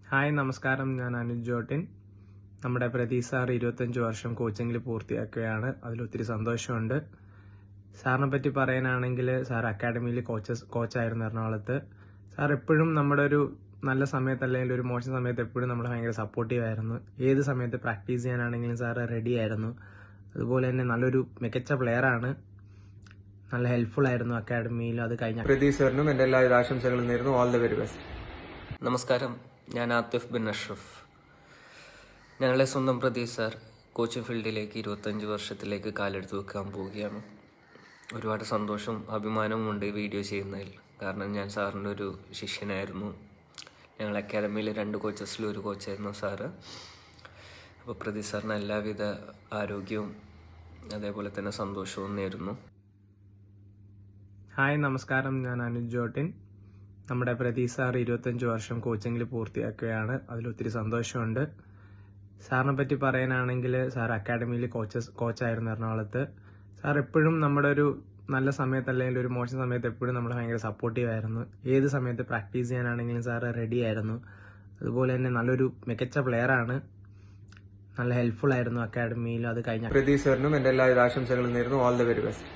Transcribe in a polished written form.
Hi നമസ്കാരം, ഞാൻ അനുജ് ജോട്ടിൻ. നമ്മുടെ പ്രതീക് സാർ 25 വർഷം കോച്ചിങ്ങിൽ പൂർത്തിയാക്കുകയാണ്. അതിലൊത്തിരി സന്തോഷമുണ്ട്. സാറിനെ പറ്റി പറയാനാണെങ്കിൽ സാർ അക്കാഡമിയിൽ കോച്ചായിരുന്നു എറണാകുളത്ത്. സാർ എപ്പോഴും നമ്മുടെ ഒരു നല്ല സമയത്ത് അല്ലെങ്കിൽ ഒരു മോശം സമയത്ത് എപ്പോഴും നമ്മൾ ഭയങ്കര സപ്പോർട്ടീവ് ആയിരുന്നു. ഏത് സമയത്ത് പ്രാക്ടീസ് ചെയ്യാനാണെങ്കിലും സാർ റെഡി ആയിരുന്നു. അതുപോലെ തന്നെ നല്ലൊരു മികച്ച പ്ലെയറാണ്. നല്ല ഹെൽപ്ഫുൾ ആയിരുന്നു അക്കാഡമിയിൽ. അത് കഴിഞ്ഞ പ്രതീക് സാറിനും എൻ്റെ എല്ലാവിധ ആശംസകളും നേരുന്നു. All the very best. നമസ്കാരം, ഞാൻ ആത്തിഫ് ബിൻ അഷ്റഫ്. ഞങ്ങളുടെ സ്വന്തം പ്രതീക് സാർ കോച്ചിങ് ഫീൽഡിലേക്ക് 25 വർഷത്തിലേക്ക് കാലെടുത്ത് വെക്കാൻ പോവുകയാണ്. ഒരുപാട് സന്തോഷവും അഭിമാനവും ഉണ്ട് ഈ വീഡിയോ ചെയ്യുന്നതിൽ. കാരണം ഞാൻ സാറിൻ്റെ ഒരു ശിഷ്യനായിരുന്നു. ഞങ്ങൾ അക്കാഡമിയിൽ 2 കോച്ചസിൽ ഒരു കോച്ചായിരുന്നു സാറ്. അപ്പോൾ പ്രതീക് സാറിന് എല്ലാവിധ ആരോഗ്യവും അതേപോലെ തന്നെ സന്തോഷവും നേരുന്നു. ഹായ് നമസ്കാരം, ഞാൻ അനുജ് ജോട്ടിൻ. നമ്മുടെ പ്രതീക് സാർ 25 വർഷം കോച്ചിങ്ങിൽ പൂർത്തിയാക്കുകയാണ്. അതിലൊത്തിരി സന്തോഷമുണ്ട്. സാറിനെ പറ്റി പറയാനാണെങ്കിൽ സാർ അക്കാഡമിയിൽ കോച്ചായിരുന്നു എറണാകുളത്ത്. സാർ എപ്പോഴും നമ്മുടെ ഒരു നല്ല സമയത്ത് അല്ലെങ്കിൽ ഒരു മോശം സമയത്ത് എപ്പോഴും നമ്മൾ ഭയങ്കര സപ്പോർട്ടീവ് ആയിരുന്നു. ഏത് സമയത്ത് പ്രാക്ടീസ് ചെയ്യാനാണെങ്കിലും സാർ റെഡി ആയിരുന്നു. അതുപോലെ തന്നെ നല്ലൊരു മികച്ച പ്ലെയറാണ്. നല്ല ഹെൽപ്ഫുൾ ആയിരുന്നു അക്കാഡമിയിൽ. അത് കഴിഞ്ഞ പ്രതീക് സാറിനും എൻ്റെ എല്ലാവിധ ആശംസകളും നേരുന്നു. All the very best.